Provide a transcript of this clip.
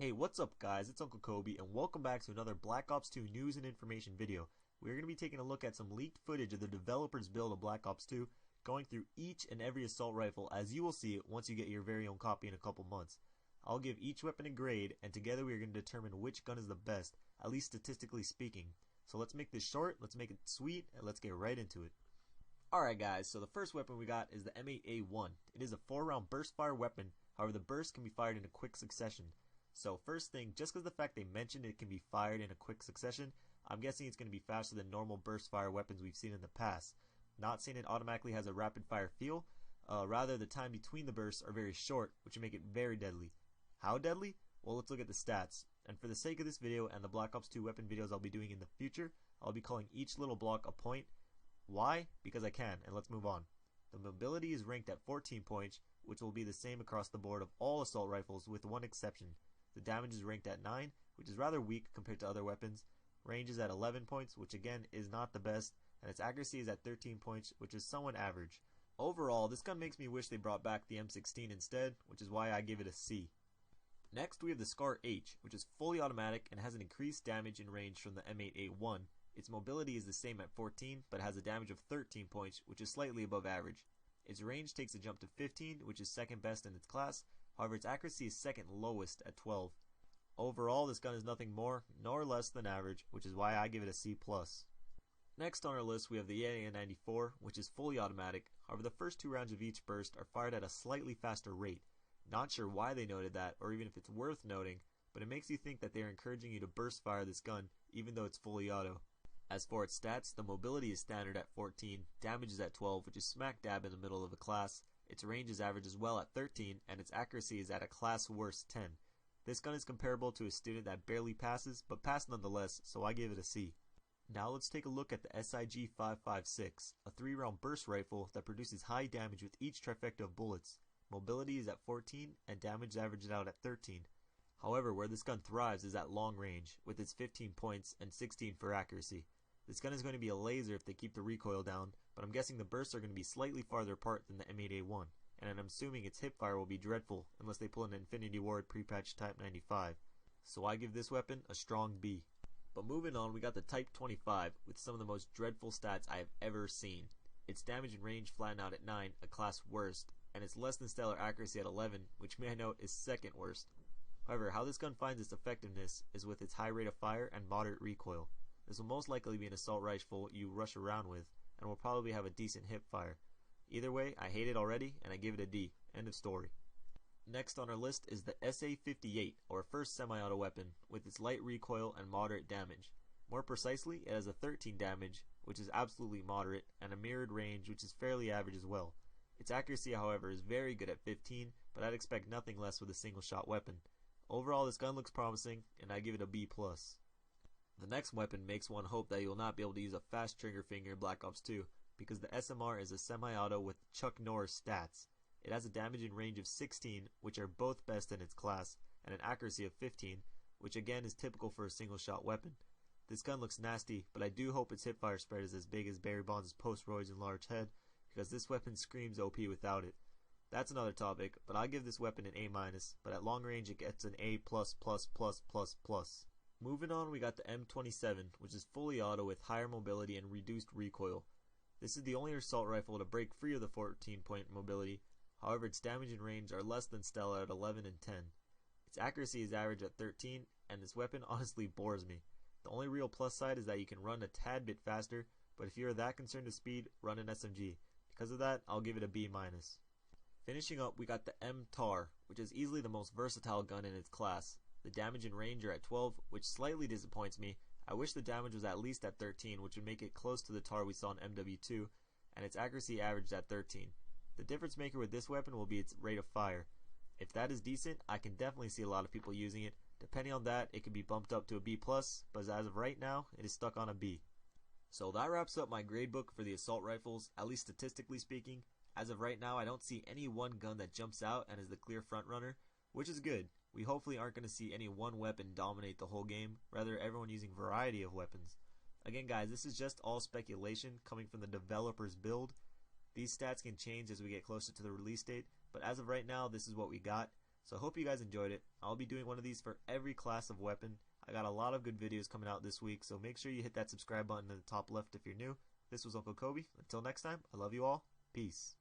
Hey, what's up guys? It's Uncle Kobe and welcome back to another Black Ops 2 news and information video. We're going to be taking a look at some leaked footage of the developers build of Black Ops 2, going through each and every assault rifle as you will see it once you get your very own copy in a couple months. I'll give each weapon a grade and together we are going to determine which gun is the best, at least statistically speaking. So let's make this short, let's make it sweet, and let's get right into it. Alright guys, so the first weapon we got is the M8A1. It is a 4-round burst fire weapon, however the burst can be fired in a quick succession. So first thing, just because the fact they mentioned it can be fired in a quick succession, I'm guessing it's going to be faster than normal burst fire weapons we've seen in the past. Not saying it automatically has a rapid fire feel, rather the time between the bursts are very short, which would make it very deadly. How deadly? Well, let's look at the stats. And for the sake of this video and the Black Ops 2 weapon videos I'll be doing in the future, I'll be calling each little block a point. Why? Because I can, and let's move on. The mobility is ranked at 14 points, which will be the same across the board of all assault rifles with one exception. The damage is ranked at 9, which is rather weak compared to other weapons. Range is at 11 points, which again is not the best, and its accuracy is at 13 points, which is somewhat average. Overall, this gun makes me wish they brought back the M16 instead, which is why I give it a C. Next we have the SCAR H, which is fully automatic and has an increased damage and range from the M8A1. Its mobility is the same at 14, but has a damage of 13 points, which is slightly above average. Its range takes a jump to 15, which is second best in its class. However, its accuracy is second lowest at 12. Overall, this gun is nothing more nor less than average, which is why I give it a C+. Next on our list we have the AN-94, which is fully automatic. However, the first 2 rounds of each burst are fired at a slightly faster rate. Not sure why they noted that, or even if it's worth noting, but it makes you think that they are encouraging you to burst fire this gun, even though it's fully auto. As for its stats, the mobility is standard at 14, damage is at 12, which is smack dab in the middle of the class. Its range is average as well at 13, and its accuracy is at a class worst 10. This gun is comparable to a student that barely passes, but passed nonetheless, so I give it a C. Now let's take a look at the SIG-556, a 3-round burst rifle that produces high damage with each trifecta of bullets. Mobility is at 14, and damage averages out at 13. However, where this gun thrives is at long range, with its 15 points and 16 for accuracy. This gun is going to be a laser if they keep the recoil down, but I'm guessing the bursts are going to be slightly farther apart than the M8A1, and I'm assuming its hipfire will be dreadful unless they pull an Infinity Ward pre-patch Type 95. So I give this weapon a strong B. But moving on, we got the Type 25 with some of the most dreadful stats I have ever seen. Its damage and range flatten out at 9, a class worst, and its less than stellar accuracy at 11, which may I note is second worst. However, how this gun finds its effectiveness is with its high rate of fire and moderate recoil. This will most likely be an assault rifle you rush around with, and will probably have a decent hip fire. Either way, I hate it already, and I give it a D. End of story. Next on our list is the SA-58, or first semi-auto weapon, with its light recoil and moderate damage. More precisely, it has a 13 damage, which is absolutely moderate, and a mirrored range, which is fairly average as well. Its accuracy, however, is very good at 15, but I'd expect nothing less with a single-shot weapon. Overall, this gun looks promising, and I give it a B+. The next weapon makes one hope that you will not be able to use a fast trigger finger in Black Ops 2, because the SMR is a semi-auto with Chuck Norris stats. It has a damage and range of 16, which are both best in its class, and an accuracy of 15, which again is typical for a single-shot weapon. This gun looks nasty, but I do hope its hipfire spread is as big as Barry Bonds' post-roids and large head, because this weapon screams OP without it. That's another topic, but I give this weapon an A-, but at long range it gets an A+++++. Moving on, we got the M27, which is fully auto with higher mobility and reduced recoil. This is the only assault rifle to break free of the 14-point mobility, however its damage and range are less than stellar at 11 and 10. Its accuracy is average at 13, and this weapon honestly bores me. The only real plus side is that you can run a tad bit faster, but if you are that concerned with speed, run an SMG. Because of that, I'll give it a B-. Finishing up, we got the MTAR, which is easily the most versatile gun in its class. The damage and range are at 12, which slightly disappoints me. I wish the damage was at least at 13, which would make it close to the TAR we saw in MW2, and its accuracy averaged at 13. The difference maker with this weapon will be its rate of fire. If that is decent, I can definitely see a lot of people using it. Depending on that, it could be bumped up to a B+, but as of right now, it is stuck on a B. So that wraps up my gradebook for the assault rifles, at least statistically speaking. As of right now, I don't see any one gun that jumps out and is the clear frontrunner, which is good. We hopefully aren't going to see any one weapon dominate the whole game, rather everyone using variety of weapons. Again guys, this is just all speculation coming from the developer's build. These stats can change as we get closer to the release date, but as of right now, this is what we got. So I hope you guys enjoyed it. I'll be doing one of these for every class of weapon. I got a lot of good videos coming out this week, so make sure you hit that subscribe button in the top left if you're new. This was Uncle Kobe. Until next time, I love you all. Peace.